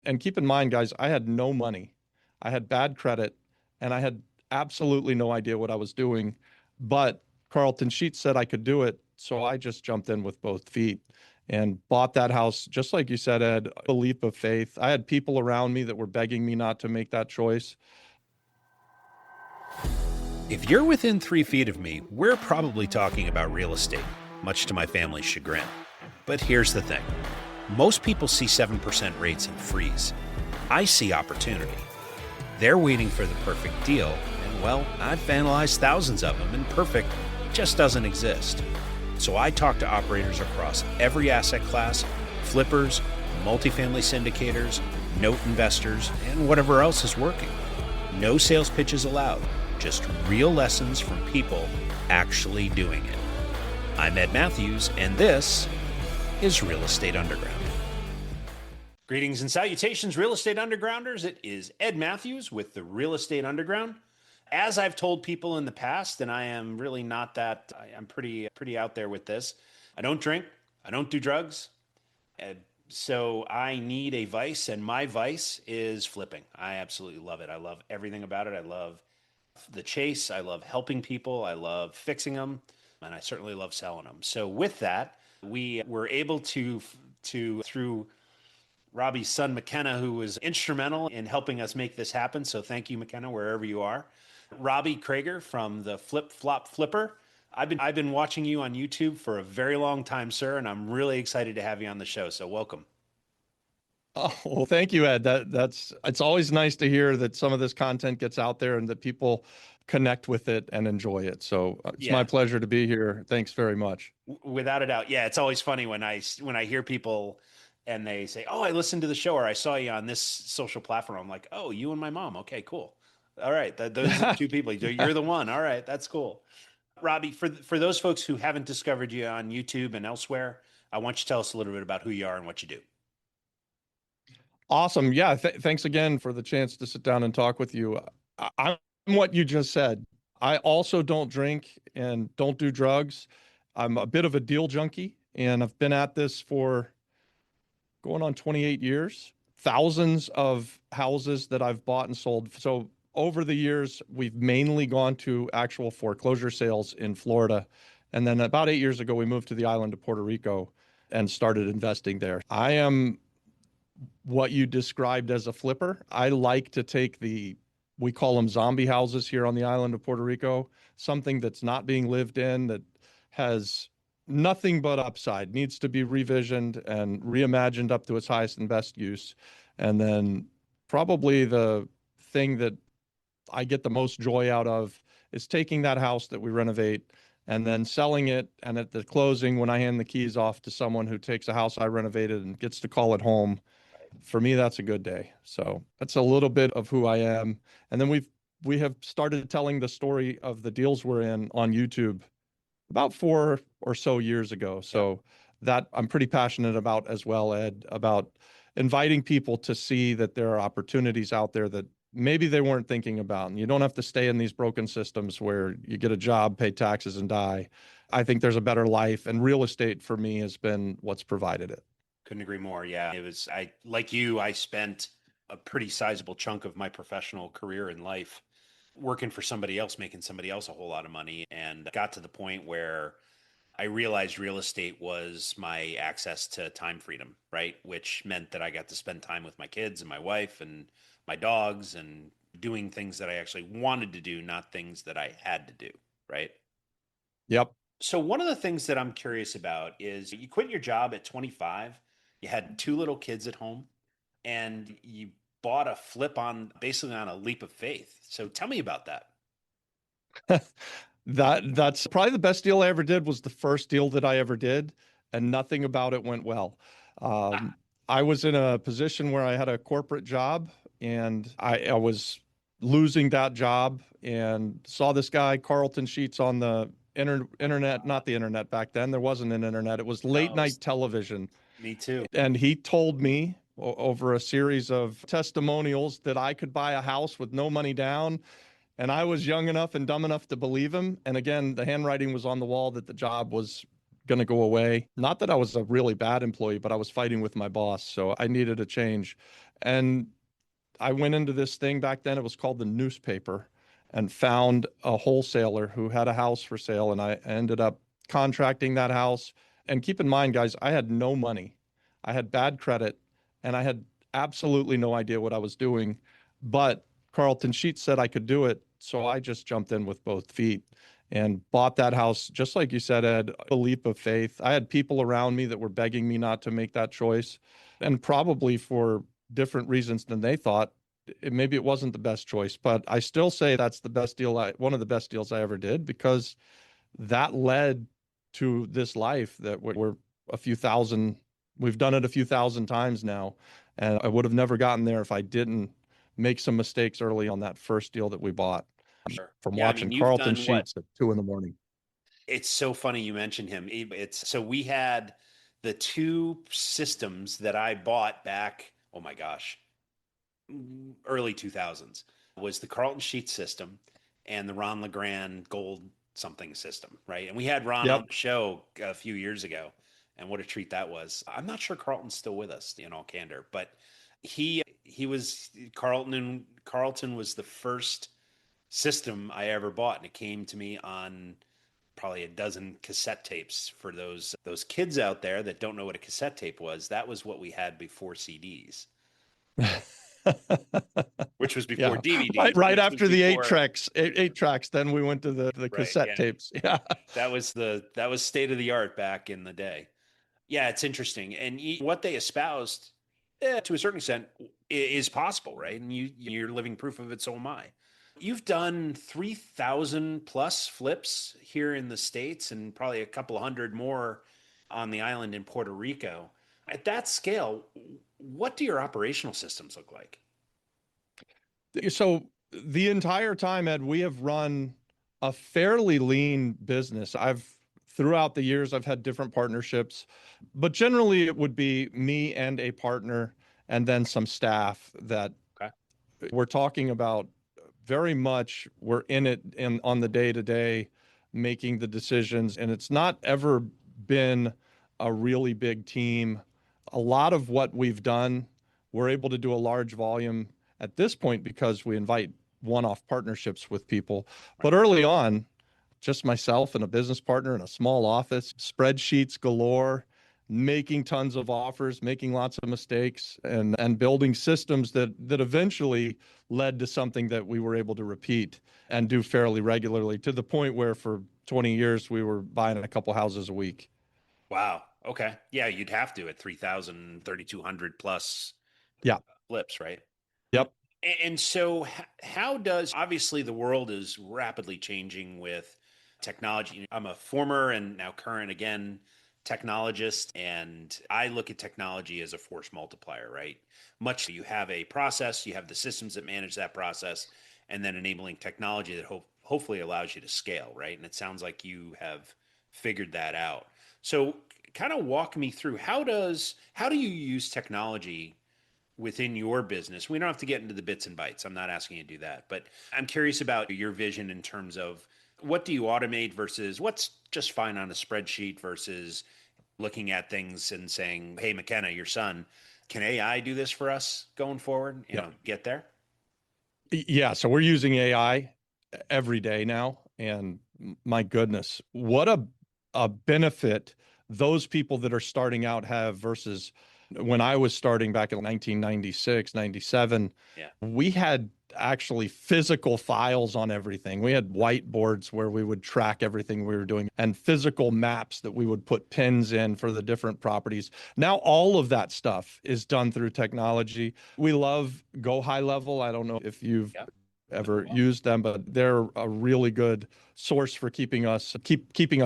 And keep in mind, guys, I had no money. I had bad credit and I had absolutely no idea what I was doing. But Carlton Sheets said I could do it. So I just jumped in with both feet and bought that house. Just like you said, Ed, a leap of faith. I had people around me that were begging me not to make that choice. If you're within 3 feet of me, we're probably talking about real estate, much to my family's chagrin. But here's the thing. Most people see 7% rates and freeze. I see opportunity. They're waiting for the perfect deal, and well, I've analyzed thousands of them, and perfect just doesn't exist. So I talk to operators across every asset class, flippers, multifamily syndicators, note investors, and whatever else is working. No sales pitches allowed, just real lessons from people actually doing it. I'm Ed Mathews, and this is Real Estate Underground. Greetings and salutations, Real Estate Undergrounders. It is Ed Mathews with the Real Estate Underground. As I've told people in the past, and I am really not that, I'm pretty out there with this. I don't drink, I don't do drugs, so I need a vice, and my vice is flipping. I absolutely love it. I love everything about it. I love the chase. I love helping people. I love fixing them, and I certainly love selling them. So with that, we were able to through Robbie's son, McKenna, who was instrumental in helping us make this happen. So thank you, McKenna, wherever you are. Robbie Crager from the FlipFlop Flipper. I've been watching you on YouTube for a very long time, sir, and I'm really excited to have you on the show. So welcome. Oh, well, thank you, Ed. It's always nice to hear that some of this content gets out there and that people connect with it and enjoy it. So it's my pleasure to be here. Thanks very much. Without a doubt. Yeah, it's always funny when I hear people and they say, "Oh, I listened to the show," or "I saw you on this social platform." I'm like, "Oh, you and my mom. Okay, cool. All right, those are two people. You're the one. All right, that's cool." Robbie, for those folks who haven't discovered you on YouTube and elsewhere, I want you to tell us a little bit about who you are and what you do. Awesome. Yeah. Thanks again for the chance to sit down and talk with you. I'm what you just said. I also don't drink and don't do drugs. I'm a bit of a deal junkie, and I've been at this for going on 28 years. Thousands of houses that I've bought and sold. So over the years, we've mainly gone to actual foreclosure sales in Florida. And then about 8 years ago, we moved to the island of Puerto Rico and started investing there. I am what you described as a flipper. I like to take we call them zombie houses here on the island of Puerto Rico, something that's not being lived in, that has nothing but upside, needs to be revisioned and reimagined up to its highest and best use. And then probably the thing that I get the most joy out of is taking that house that we renovate and then selling it. And at the closing, when I hand the keys off to someone who takes a house I renovated and gets to call it home, for me, that's a good day. So that's a little bit of who I am. And then we have started telling the story of the deals we're in on YouTube about 4 or so years ago. So that I'm pretty passionate about as well, Ed, about inviting people to see that there are opportunities out there that maybe they weren't thinking about. And you don't have to stay in these broken systems where you get a job, pay taxes, and die. I think there's a better life, and real estate for me has been what's provided it. Couldn't agree more. Yeah, I spent a pretty sizable chunk of my professional career in life working for somebody else, making somebody else a whole lot of money, and got to the point where I realized real estate was my access to time freedom, right? Which meant that I got to spend time with my kids and my wife and my dogs and doing things that I actually wanted to do, not things that I had to do, right? Yep. So one of the things that I'm curious about is you quit your job at 25. You had 2 little kids at home, and you bought a flip on basically on a leap of faith. So tell me about that. That's probably the best deal I ever did. Was the first deal that I ever did, and nothing about it went well. I was in a position where I had a corporate job, and I was losing that job, and saw this guy Carlton Sheets on the internet, not the internet back then. There wasn't an internet. It was late night television. Me too. And he told me over a series of testimonials that I could buy a house with no money down. And I was young enough and dumb enough to believe him. And again, the handwriting was on the wall that the job was going to go away. Not that I was a really bad employee, but I was fighting with my boss. So I needed a change. And I went into this thing back then, it was called the newspaper, and found a wholesaler who had a house for sale. And I ended up contracting that house. And keep in mind, guys, I had no money. I had bad credit and I had absolutely no idea what I was doing. But Carlton Sheets said I could do it. So I just jumped in with both feet and bought that house. Just like you said, Ed, a leap of faith. I had people around me that were begging me not to make that choice, and probably for different reasons than they thought. Maybe it wasn't the best choice, but I still say that's the best deal. One of the best deals I ever did, because that led to this life that we're a few thousand. We've done it a few thousand times now, and I would have never gotten there if I didn't make some mistakes early on that first deal that we bought. Sure. From Yeah, I watching mean, you've Carlton done what? Sheets at 2 a.m. It's so funny you mentioned him. It's so we had the two systems that I bought back, oh my gosh, early 2000s was the Carlton Sheets system and the Ron LeGrand Gold something system, right? And we had Ron on Yep. the show a few years ago, and what a treat that was. I'm not sure Carlton's still with us, in all candor, but he was Carlton, and Carlton was the first system I ever bought, and it came to me on probably a dozen cassette tapes. For those kids out there that don't know what a cassette tape was, that was what we had before CDs, which was before Yeah. Right, DVDs, right which was after the eight before tracks, eight tracks, then we went to the right, cassette yeah. tapes. Yeah. That was state of the art back in the day. Yeah, it's interesting, and what they espoused, to a certain extent, is possible, right? And you're living proof of it. So am I. You've done 3,000 plus flips here in the States, and probably a couple hundred more on the island in Puerto Rico. At that scale, what do your operational systems look like? So the entire time, Ed, we have run a fairly lean business. Throughout the years, I've had different partnerships, but generally it would be me and a partner and then some staff that Okay. we're talking about. Very much we're in it and on the day to day making the decisions. And it's not ever been a really big team. A lot of what we've done, we're able to do a large volume at this point because we invite one-off partnerships with people. Right. But early on, just myself and a business partner in a small office, spreadsheets galore, making tons of offers, making lots of mistakes, and building systems that eventually led to something that we were able to repeat and do fairly regularly, to the point where for 20 years we were buying a couple houses a week. Wow. Okay. Yeah, you'd have to at 3,000, 3,200 plus Yeah. flips, right? Yep. And so, how does obviously the world is rapidly changing with technology? I'm a former and now current again technologist, and I look at technology as a force multiplier, right? Much you have a process, you have the systems that manage that process, and then enabling technology that hopefully allows you to scale, right? And it sounds like you have figured that out. So, kind of walk me through how do you use technology within your business? We don't have to get into the bits and bytes. I'm not asking you to do that, but I'm curious about your vision in terms of what do you automate versus what's just fine on a spreadsheet versus looking at things and saying, "Hey, McKenna, your son, can AI do this for us going forward?" Yep. Get there. Yeah. So we're using AI every day now. And my goodness, what a benefit those people that are starting out have versus when I was starting back in 1996, 97. Yeah. We had actually physical files on everything. We had whiteboards where we would track everything we were doing and physical maps that we would put pins in for the different properties. Now, all of that stuff is done through technology. We love Go High Level. I don't know if you've Yeah. ever used them, but they're a really good source for keeping us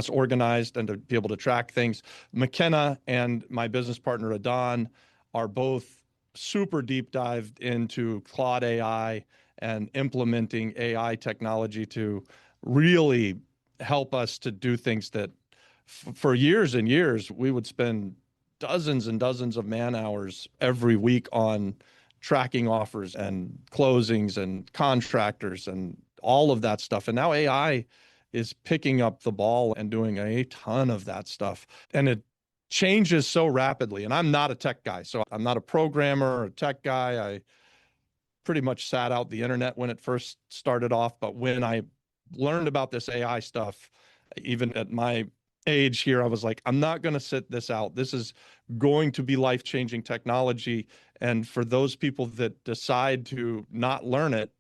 organized and to be able to track things. McKenna and my business partner Adon are both super deep dived into Claude AI and implementing AI technology to really help us to do things that for years and years we would spend dozens and dozens of man hours every week on tracking offers and closings and contractors and all of that stuff. And now AI is picking up the ball and doing a ton of that stuff. And it changes so rapidly. And I'm not a tech guy, so I'm not a programmer or a tech guy. I pretty much sat out the internet when it first started off. But when I learned about this AI stuff, even at my age here, I was like, I'm not going to sit this out. This is going to be life-changing technology. And for those people that decide to not learn it,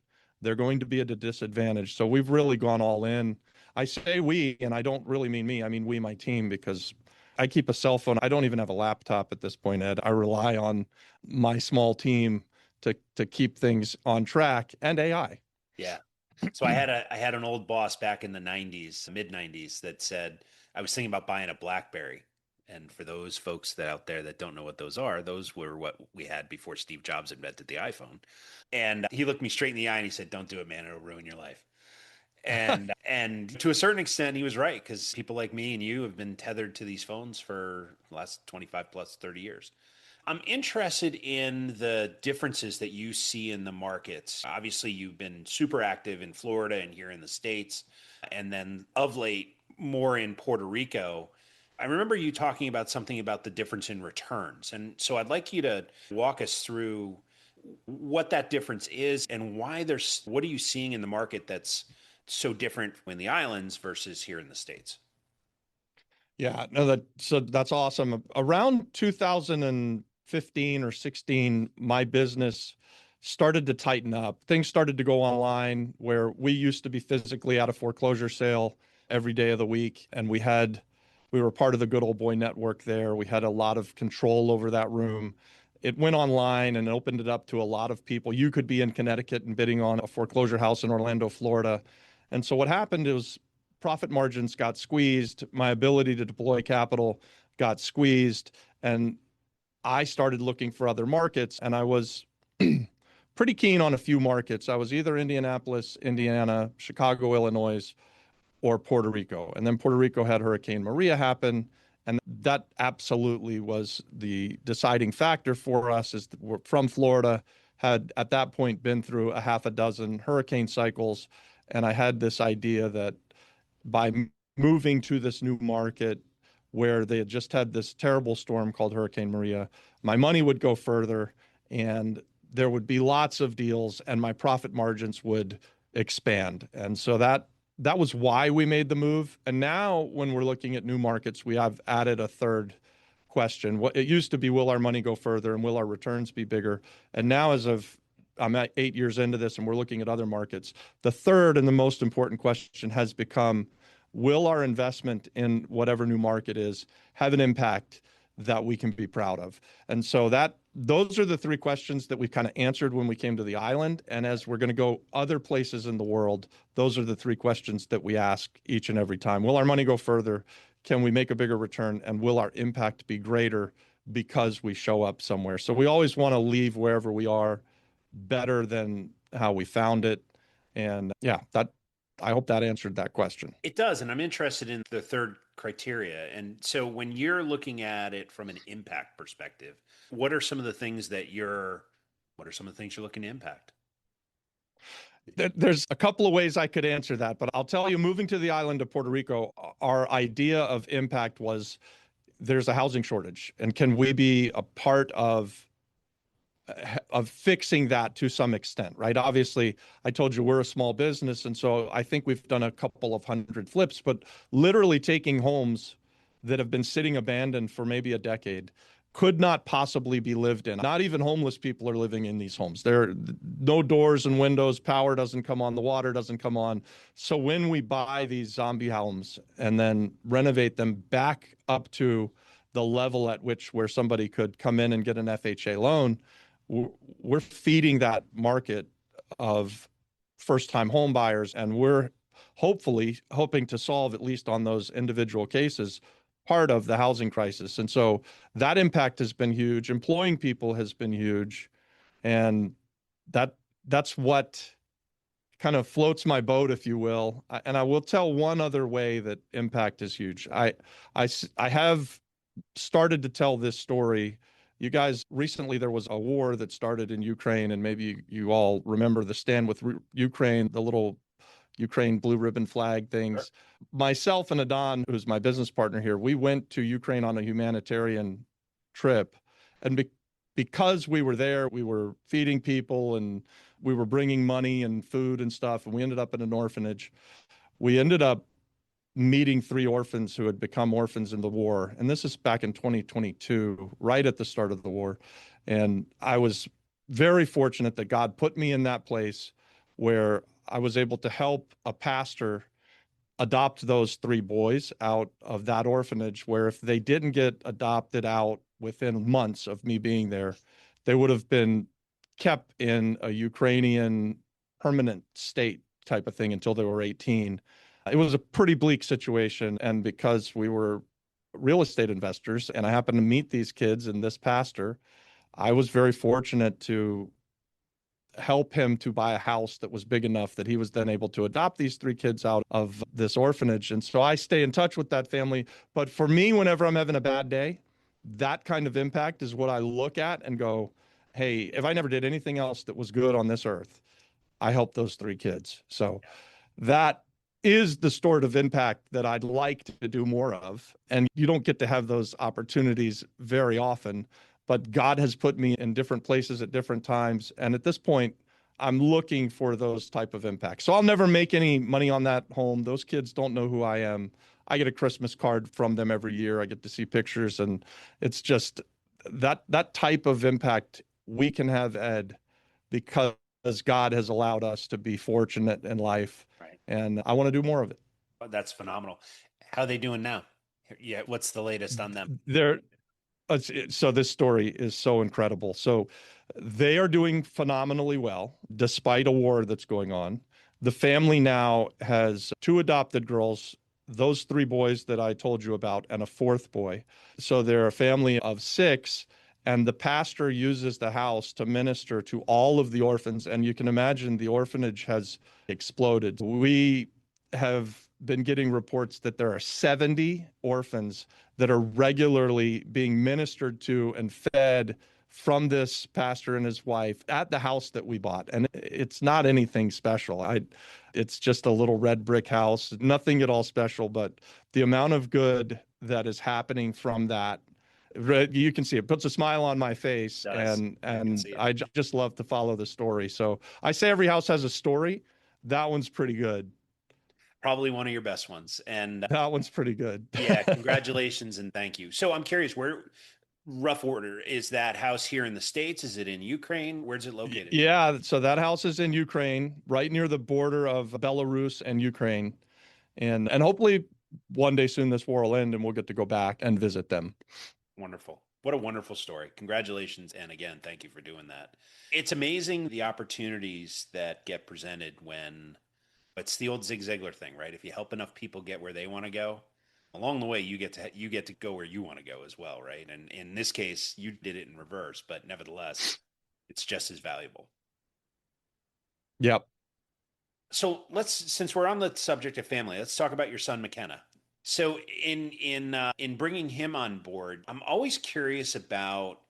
they're going to be at a disadvantage. So we've really gone all in. I say we, and I don't really mean me. I mean we, my team, because I keep a cell phone. I don't even have a laptop at this point, Ed. I rely on my small team to keep things on track, and AI. Yeah. So I had an old boss back in the 90s, mid 90s, that said I was thinking about buying a BlackBerry. And for those folks that out there that don't know what those are, those were what we had before Steve Jobs invented the iPhone. And he looked me straight in the eye and he said, "Don't do it, man. It'll ruin your life." And to a certain extent, he was right, because people like me and you have been tethered to these phones for the last 25 plus 30 years. I'm interested in the differences that you see in the markets. Obviously, you've been super active in Florida and here in the States, and then of late, more in Puerto Rico. I remember you talking about something about the difference in returns. And so I'd like you to walk us through what that difference is and what are you seeing in the market that's so different in the islands versus here in the States? Yeah, no, that's awesome. Around 2015 or 16, my business started to tighten up. Things started to go online where we used to be physically at a foreclosure sale every day of the week, and we were part of the good old boy network there. We had a lot of control over that room. It went online and opened it up to a lot of people. You could be in Connecticut and bidding on a foreclosure house in Orlando, Florida. And so what happened is profit margins got squeezed, my ability to deploy capital got squeezed, and I started looking for other markets. And I was pretty keen on a few markets. I was either Indianapolis, Indiana, Chicago, Illinois, or Puerto Rico. And then Puerto Rico had Hurricane Maria happen. And that absolutely was the deciding factor for us, is that we're from Florida, had at that point been through a half a dozen hurricane cycles. And I had this idea that by moving to this new market where they had just had this terrible storm called Hurricane Maria, my money would go further and there would be lots of deals and my profit margins would expand. And so that was why we made the move. And now when we're looking at new markets, we have added a third question. What it used to be, will our money go further and will our returns be bigger? And now, I'm at 8 years into this and we're looking at other markets, the third and the most important question has become, will our investment in whatever new market is have an impact that we can be proud of? And so those are the three questions that we kind of answered when we came to the island. And as we're going to go other places in the world, those are the three questions that we ask each and every time. Will our money go further? Can we make a bigger return? And will our impact be greater because we show up somewhere? So we always want to leave wherever we are better than how we found it. And yeah, I hope that answered that question. It does. And I'm interested in the third criteria. And so when you're looking at it from an impact perspective, what are some of the things you're looking to impact? There's a couple of ways I could answer that, but I'll tell you, moving to the island of Puerto Rico, our idea of impact was there's a housing shortage, and can we be a part of fixing that to some extent, right? Obviously, I told you we're a small business, and so I think we've done a couple of hundred flips, but literally taking homes that have been sitting abandoned for maybe a decade, could not possibly be lived in. Not even homeless people are living in these homes. There are no doors and windows, power doesn't come on, the water doesn't come on. So when we buy these zombie homes and then renovate them back up to the level at which where somebody could come in and get an FHA loan, we're feeding that market of first-time home buyers, and we're hopefully hoping to solve, at least on those individual cases, part of the housing crisis. And so that impact has been huge. Employing people has been huge. And that's what kind of floats my boat, if you will. And I will tell one other way that impact is huge. I have started to tell this story. You guys, recently there was a war that started in Ukraine, and maybe you all remember the Stand with Ukraine, the little Ukraine blue ribbon flag Sure. things. Myself and Adon, who's my business partner here, we went to Ukraine on a humanitarian trip. And because we were there, we were feeding people and we were bringing money and food and stuff. And we ended up in an orphanage. We ended up meeting 3 orphans who had become orphans in the war. And this is back in 2022, right at the start of the war. And I was very fortunate that God put me in that place where I was able to help a pastor adopt those 3 boys out of that orphanage, where if they didn't get adopted out within months of me being there, they would have been kept in a Ukrainian permanent state type of thing until they were 18. It was a pretty bleak situation. And because we were real estate investors and I happened to meet these kids and this pastor, I was very fortunate to help him to buy a house that was big enough that he was then able to adopt these 3 kids out of this orphanage. And so I stay in touch with that family. But for me, whenever I'm having a bad day, that kind of impact is what I look at and go, hey, if I never did anything else that was good on this earth, I helped those 3 kids. So that is the sort of impact that I'd like to do more of. And you don't get to have those opportunities very often, but God has put me in different places at different times. And at this point, I'm looking for those type of impacts. So I'll never make any money on that home. Those kids don't know who I am. I get a Christmas card from them every year. I get to see pictures, and it's just that type of impact we can have, Ed, because God has allowed us to be fortunate in life. Right. And I want to do more of it. Oh, that's phenomenal. How are they doing now? Yeah. What's the latest on them? So this story is so incredible. So they are doing phenomenally well, despite a war that's going on. The family now has 2 adopted girls, those 3 boys that I told you about, and a 4th boy. So they're a family of 6. And the pastor uses the house to minister to all of the orphans. And you can imagine the orphanage has exploded. We have been getting reports that there are 70 orphans that are regularly being ministered to and fed from this pastor and his wife at the house that we bought. And it's not anything special. It's just a little red brick house, nothing at all special, but the amount of good that is happening from that, you can see it puts a smile on my face. And I just love to follow the story. So I say every house has a story. That one's pretty good. Probably one of your best ones. And that one's pretty good. Yeah, congratulations and thank you. So I'm curious, where, rough order, is that house here in the States? Is it in Ukraine? Where's it located? Yeah, so that house is in Ukraine, right near the border of Belarus and Ukraine. And hopefully one day soon this war will end and we'll get to go back and visit them. Wonderful. What a wonderful story. Congratulations. And again, thank you for doing that. It's amazing the opportunities that get presented when it's the old Zig Ziglar thing, right? If you help enough people get where they want to go, along the way, you get to go where you want to go as well, right? And in this case, you did it in reverse, but nevertheless, it's just as valuable. Yep. So since we're on the subject of family, let's talk about your son, McKenna. So in bringing him on board, I'm always curious about,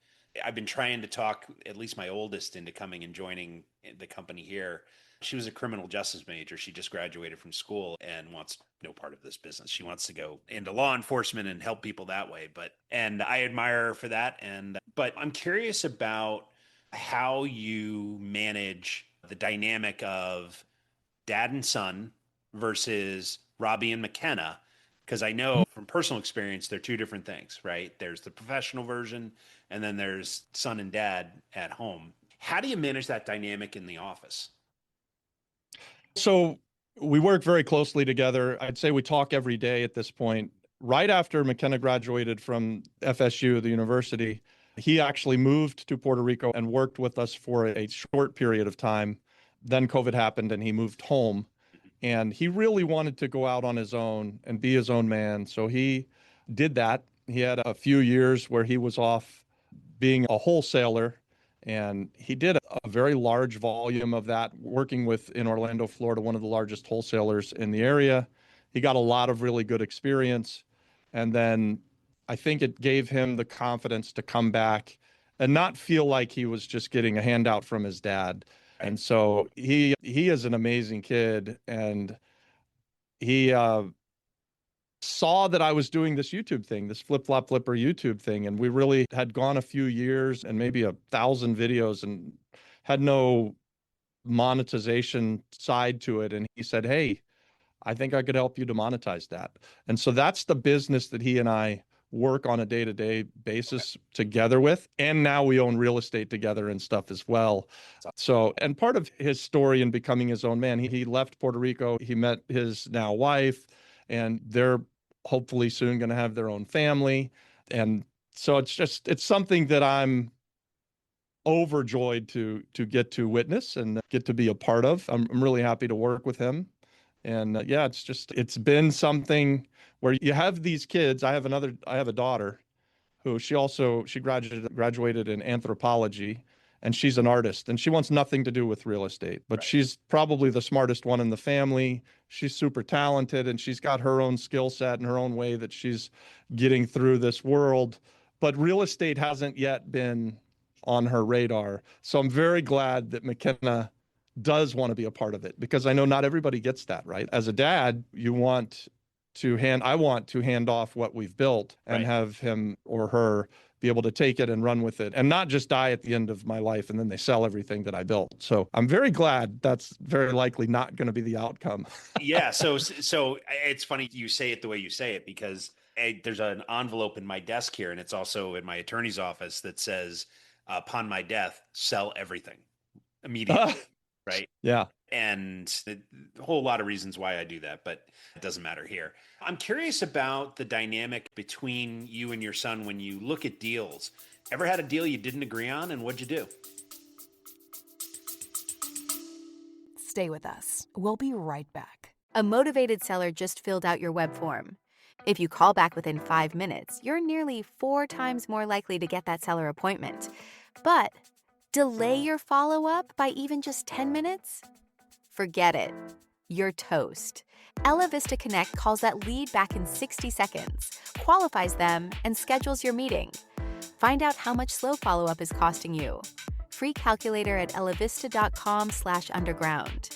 I've been trying to talk at least my oldest into coming and joining the company here. She was a criminal justice major. She just graduated from school and wants no part of this business. She wants to go into law enforcement and help people that way. And I admire her for that. But I'm curious about how you manage the dynamic of dad and son versus Robbie and McKenna. Because I know from personal experience, they're 2 different things, right? There's the professional version, and then there's son and dad at home. How do you manage that dynamic in the office? So we work very closely together. I'd say we talk every day at this point. Right after McKenna graduated from FSU, the university, he actually moved to Puerto Rico and worked with us for a short period of time. Then COVID happened and he moved home. And he really wanted to go out on his own and be his own man. So he did that. He had a few years where he was off being a wholesaler, and he did a very large volume of that, working with, in Orlando, Florida, one of the largest wholesalers in the area. He got a lot of really good experience. And then I think it gave him the confidence to come back and not feel like he was just getting a handout from his dad. Right. And so he is an amazing kid, and he saw that I was doing this YouTube thing, this FlipFlop Flipper YouTube thing, and we really had gone a few years and maybe 1,000 videos and had no monetization side to it. And he said, "Hey, I think I could help you to monetize that." And so that's the business that he and I work on a day-to-day Okay. basis together with. And now we own real estate together and stuff as well. So, and part of his story in becoming his own man, he left Puerto Rico. He met his now wife, and they're hopefully soon going to have their own family. And so it's something that I'm overjoyed to get to witness and get to be a part of. I'm really happy to work with him. And yeah, it's been something where you have these kids. I have a daughter who she graduated in anthropology, and she's an artist, and she wants nothing to do with real estate, but Right. she's probably the smartest one in the family. She's super talented, and she's got her own skill set and her own way that she's getting through this world. But real estate hasn't yet been on her radar. So I'm very glad that McKenna does want to be a part of it, because I know not everybody gets that, right? As a dad, I want to hand off what we've built and Right. have him or her be able to take it and run with it and not just die at the end of my life and then they sell everything that I built. So I'm very glad that's very likely not going to be the outcome. Yeah. So it's funny you say it the way you say it, because there's an envelope in my desk here, and it's also in my attorney's office that says, upon my death, sell everything immediately. Right. Yeah. And a whole lot of reasons why I do that, but it doesn't matter here. I'm curious about the dynamic between you and your son when you look at deals. Ever had a deal you didn't agree on, and what'd you do? Stay with us. We'll be right back. A motivated seller just filled out your web form. If you call back within 5 minutes, you're nearly 4 times more likely to get that seller appointment. But delay your follow-up by even just 10 minutes? Forget it. You're toast. Ella Vista Connect calls that lead back in 60 seconds, qualifies them, and schedules your meeting. Find out how much slow follow-up is costing you. Free calculator at ellavista.com/underground.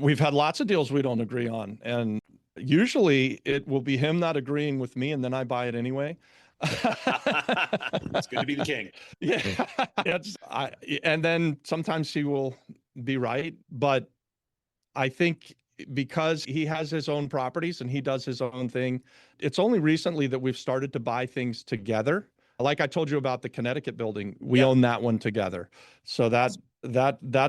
We've had lots of deals we don't agree on, and usually it will be him not agreeing with me, and then I buy it anyway. It's good to be the king. Yeah, and then sometimes he will be right, but I think because he has his own properties and he does his own thing, it's only recently that we've started to buy things together. Like I told you about the Connecticut building, we Yep. own that one together. So that's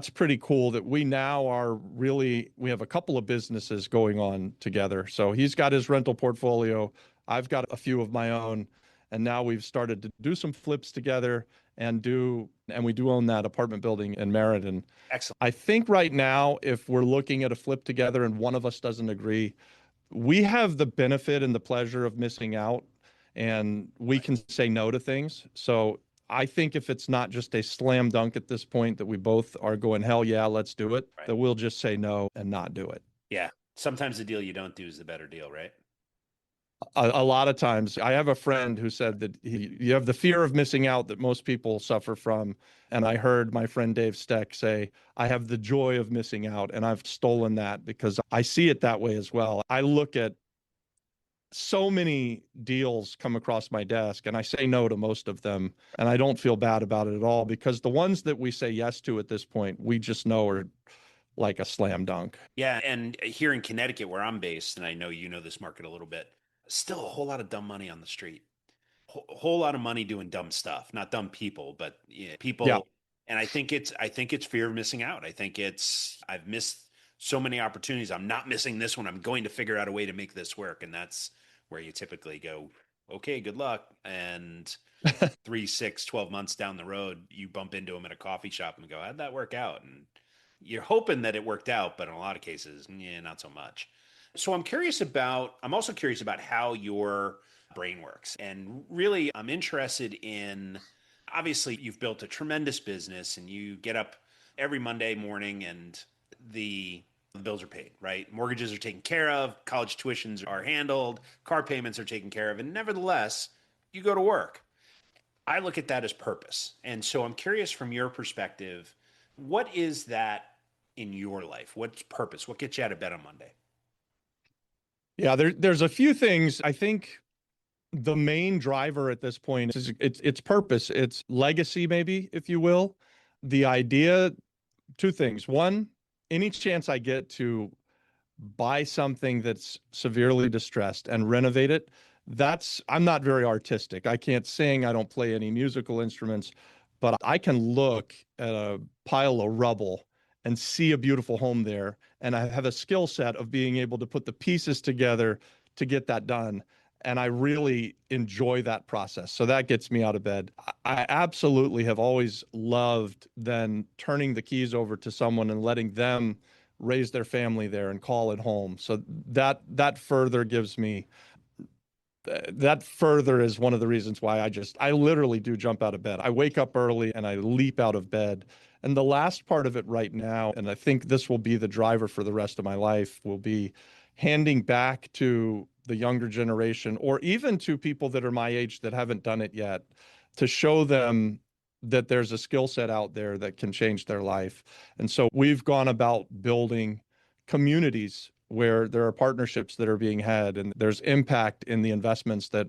pretty cool that we now we have a couple of businesses going on together. So he's got his rental portfolio, I've got a few of my own, and now we've started to do some flips together and we do own that apartment building in Meriden. Excellent. I think right now, if we're looking at a flip together and one of us doesn't agree, we have the benefit and the pleasure of missing out, and we can say no to things. So I think if it's not just a slam dunk at this point that we both are going, hell yeah, let's do it, Right. that we'll just say no and not do it. Yeah. Sometimes the deal you don't do is the better deal, right? A lot of times, I have a friend who said that you have the fear of missing out that most people suffer from. And I heard my friend Dave Steck say, I have the joy of missing out. And I've stolen that because I see it that way as well. I look at so many deals come across my desk and I say no to most of them. And I don't feel bad about it at all, because the ones that we say yes to at this point, we just know are like a slam dunk. Yeah. And here in Connecticut, where I'm based, and I know you know this market a little bit, still a whole lot of dumb money on the street. Whole lot of money doing dumb stuff, not dumb people, but yeah, Yeah. people. And I think it's fear of missing out. I've missed so many opportunities. I'm not missing this one. I'm going to figure out a way to make this work. And that's where you typically go, okay, good luck. And 3, 6, 12 months down the road, you bump into them at a coffee shop and go, how'd that work out? And you're hoping that it worked out, but in a lot of cases, yeah, not so much. So I'm also curious about how your brain works. And really, I'm interested in, obviously, you've built a tremendous business and you get up every Monday morning and the bills are paid, right? Mortgages are taken care of, college tuitions are handled, car payments are taken care of. And nevertheless, you go to work. I look at that as purpose. And so I'm curious from your perspective, what is that in your life? What's purpose? What gets you out of bed on Monday? Yeah, there's a few things. I think the main driver at this point is it's purpose, it's legacy, maybe, if you will. The idea, two things. One, any chance I get to buy something that's severely distressed and renovate it, I'm not very artistic. I can't sing, I don't play any musical instruments, but I can look at a pile of rubble and see a beautiful home there. And I have a skill set of being able to put the pieces together to get that done. And I really enjoy that process. So that gets me out of bed. I absolutely have always loved then turning the keys over to someone and letting them raise their family there and call it home. So that further gives me that further is one of the reasons why I literally do jump out of bed. I wake up early and I leap out of bed. And the last part of it right now, and I think this will be the driver for the rest of my life, will be handing back to the younger generation, or even to people that are my age that haven't done it yet, to show them that there's a skill set out there that can change their life. And so we've gone about building communities where there are partnerships that are being had and there's impact in the investments that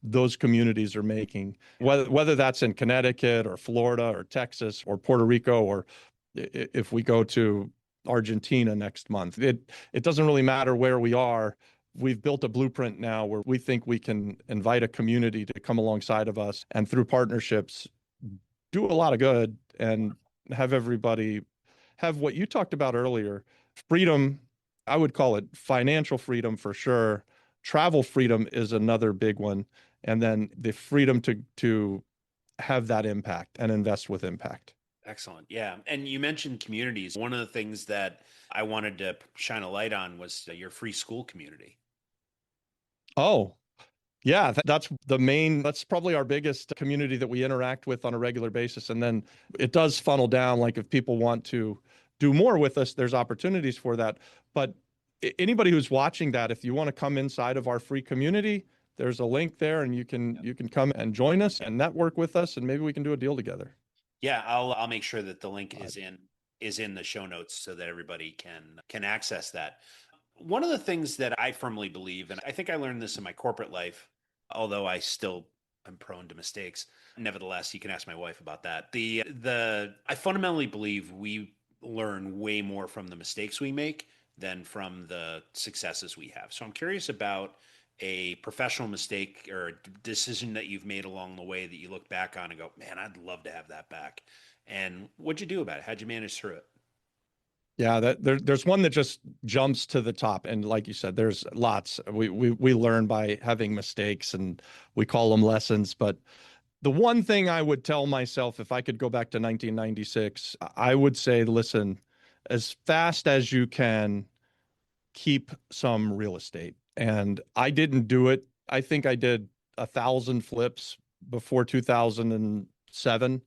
those communities are making, whether that's in Connecticut or Florida or Texas or Puerto Rico, or if we go to Argentina next month. It doesn't really matter where we are. We've built a blueprint now where we think we can invite a community to come alongside of us, and through partnerships do a lot of good and have everybody have what you talked about earlier, freedom. I would call it financial freedom for sure. Travel freedom is another big one. And then the freedom to have that impact and invest with impact. Excellent. Yeah. And you mentioned communities. One of the things that I wanted to shine a light on was your free school community. Oh, yeah, that's probably our biggest community that we interact with on a regular basis. And then it does funnel down. Like if people want to do more with us, there's opportunities for that. But anybody who's watching that, if you want to come inside of our free community, there's a link there and you can come and join us and network with us, and maybe we can do a deal together. Yeah, I'll make sure that the link is in the show notes so that everybody can access that. One of the things that I firmly believe, and I think I learned this in my corporate life, although I still am prone to mistakes. Nevertheless, you can ask my wife about that. I fundamentally believe we learn way more from the mistakes we make than from the successes we have. So I'm curious about a professional mistake or a decision that you've made along the way that you look back on and go, man, I'd love to have that back. And what'd you do about it? How'd you manage through it? Yeah, there's one that just jumps to the top, and like you said, there's lots. We learn by having mistakes, and we call them lessons. But the one thing I would tell myself if I could go back to 1996, I would say, listen, as fast as you can, keep some real estate. And I didn't do it. I think I did 1,000 flips before 2007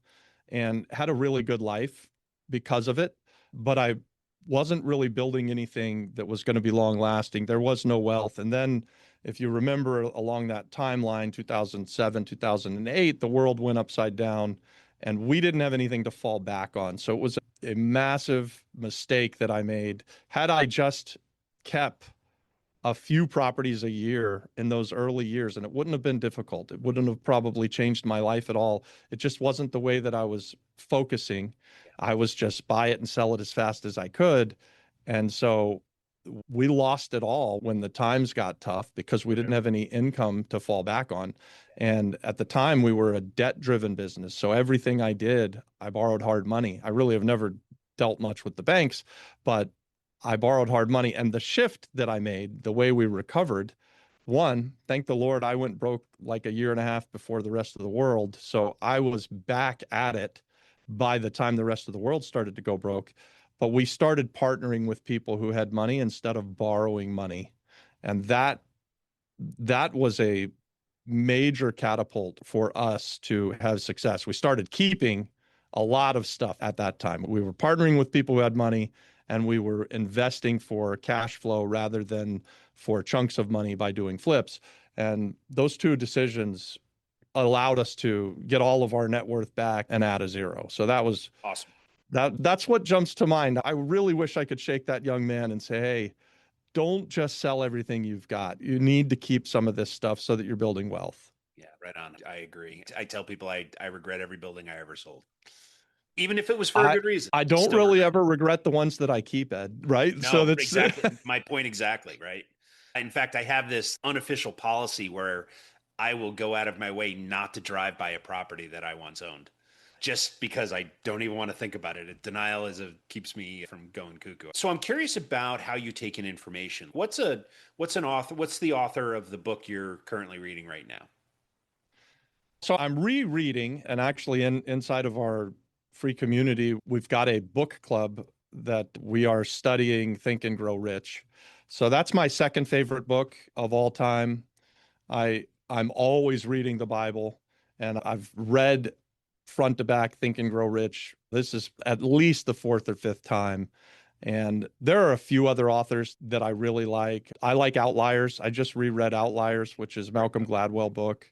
and had a really good life because of it. But I wasn't really building anything that was going to be long lasting. There was no wealth. And then if you remember along that timeline, 2007, 2008, the world went upside down and we didn't have anything to fall back on. So it was a massive mistake that I made. Had I just kept a few properties a year in those early years, and it wouldn't have been difficult. It wouldn't have probably changed my life at all. It just wasn't the way that I was focusing. I was just buy it and sell it as fast as I could. And so we lost it all when the times got tough because we didn't have any income to fall back on. And at the time, we were a debt-driven business. So everything I did, I borrowed hard money. I really have never dealt much with the banks, but I borrowed hard money. And the shift that I made, the way we recovered, one, thank the Lord, I went broke like a year and a half before the rest of the world. So I was back at it by the time the rest of the world started to go broke. But we started partnering with people who had money instead of borrowing money. And that was a major catapult for us to have success. We started keeping a lot of stuff at that time. We were partnering with people who had money, and we were investing for cash flow rather than for chunks of money by doing flips. And those two decisions allowed us to get all of our net worth back and add a zero. So that was Awesome. that's what jumps to mind. I really wish I could shake that young man and say, hey, don't just sell everything you've got. You need to keep some of this stuff so that you're building wealth. Yeah, right on. I agree. I tell people I regret every building I ever sold, even if it was for a I good reason. I don't Still really regret. ever regret the ones that I keep, Ed, right? So No, that's exactly. My point exactly, right? In fact, I have this unofficial policy where I will go out of my way not to drive by a property that I once owned, just because I don't even want to think about it. Denial keeps me from going cuckoo. So I'm curious about how you take in information. What's the author of the book you're currently reading right now? So I'm rereading, and actually inside of our free community, we've got a book club that we are studying Think and Grow Rich. So that's my second favorite book of all time. I'm always reading the Bible, and I've read front to back Think and Grow Rich. This is at least the fourth or fifth time. And there are a few other authors that I really like. I like Outliers. I just reread Outliers, which is Malcolm Gladwell book.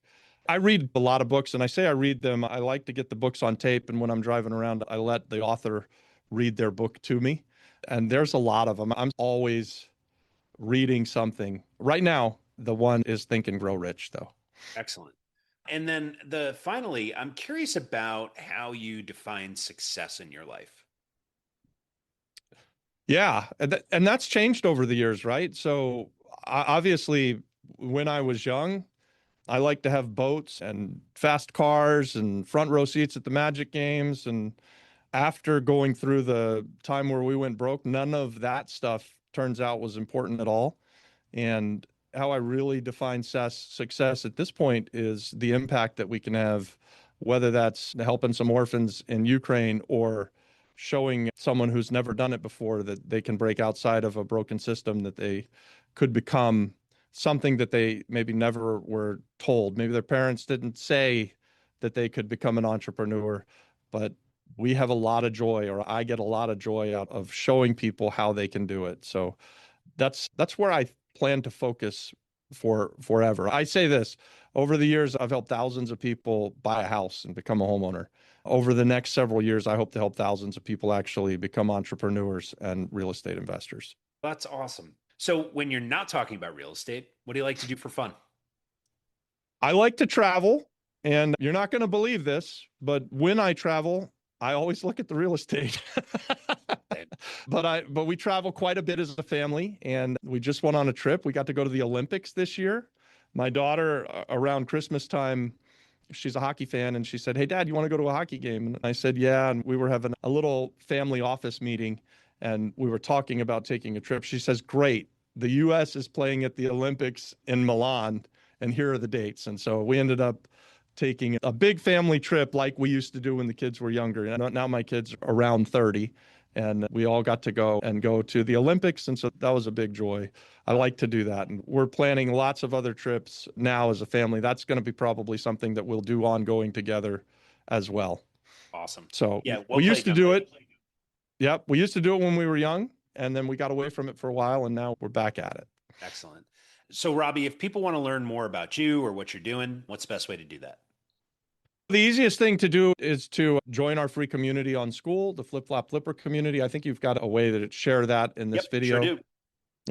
I read a lot of books, and I say I read them. I like to get the books on tape, and when I'm driving around, I let the author read their book to me. And there's a lot of them. I'm always reading something. Right now, the one is Think and Grow Rich, though. Excellent. And then finally, I'm curious about how you define success in your life. Yeah, and that's changed over the years, right? So obviously, when I was young, I like to have boats and fast cars and front row seats at the Magic games. And after going through the time where we went broke, none of that stuff turns out was important at all. And how I really define success at this point is the impact that we can have, whether that's helping some orphans in Ukraine or showing someone who's never done it before that they can break outside of a broken system, that they could become something that they maybe never were told. Maybe their parents didn't say that they could become an entrepreneur, but we have a lot of joy, or I get a lot of joy out of showing people how they can do it. So that's where I plan to focus forever. I say this, over the years, I've helped thousands of people buy a house and become a homeowner. Over the next several years, I hope to help thousands of people actually become entrepreneurs and real estate investors. That's awesome. So when you're not talking about real estate, what do you like to do for fun? I like to travel, and you're not going to believe this, but when I travel, I always look at the real estate. But we travel quite a bit as a family, and we just went on a trip. We got to go to the Olympics this year. My daughter, around Christmas time, she's a hockey fan, and she said, "Hey, Dad, you want to go to a hockey game?" And I said, "Yeah." And we were having a little family office meeting, and we were talking about taking a trip. She says, "Great. The U.S. is playing at the Olympics in Milan, and here are the dates." And so we ended up taking a big family trip like we used to do when the kids were younger. And now my kids are around 30, and we all got to go to the Olympics. And so that was a big joy. I like to do that. And we're planning lots of other trips now as a family. That's going to be probably something that we'll do ongoing together as well. Awesome. So yeah, we used to do it. Yep. We used to do it when we were young, and then we got away from it for a while, and now we're back at it. Excellent. So Robbie, if people want to learn more about you or what you're doing, what's the best way to do that? The easiest thing to do is to join our free community on School, the FlipFlop Flipper community. I think you've got a way to share that in this video. Sure do.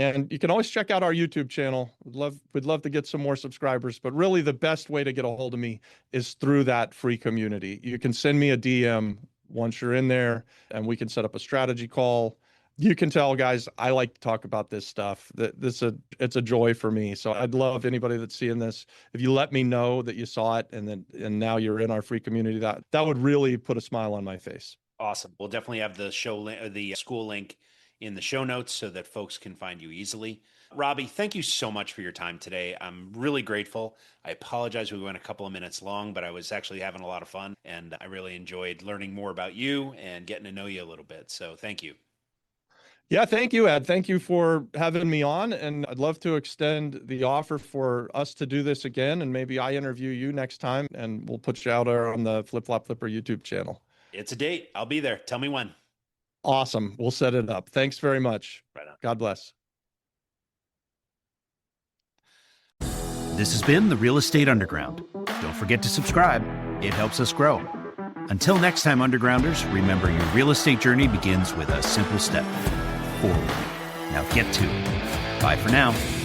And you can always check out our YouTube channel. We'd love to get some more subscribers, but really the best way to get a hold of me is through that free community. You can send me a DM once you're in there, and we can set up a strategy call. You can tell, guys, I like to talk about this stuff. It's a joy for me. So I'd love anybody that's seeing this, if you let me know that you saw it and now you're in our free community, that would really put a smile on my face. Awesome. We'll definitely have the school link in the show notes so that folks can find you easily. Robbie, thank you so much for your time today. I'm really grateful. I apologize we went a couple of minutes long, but I was actually having a lot of fun, and I really enjoyed learning more about you and getting to know you a little bit. So thank you. Yeah, thank you, Ed. Thank you for having me on. And I'd love to extend the offer for us to do this again. And maybe I interview you next time, and we'll put you out on the FlipFlop Flipper YouTube channel. It's a date. I'll be there. Tell me when. Awesome. We'll set it up. Thanks very much. Right on. God bless. This has been the Real Estate Underground. Don't forget to subscribe. It helps us grow. Until next time, Undergrounders, remember your real estate journey begins with a simple step forward. Now get to it. Bye for now.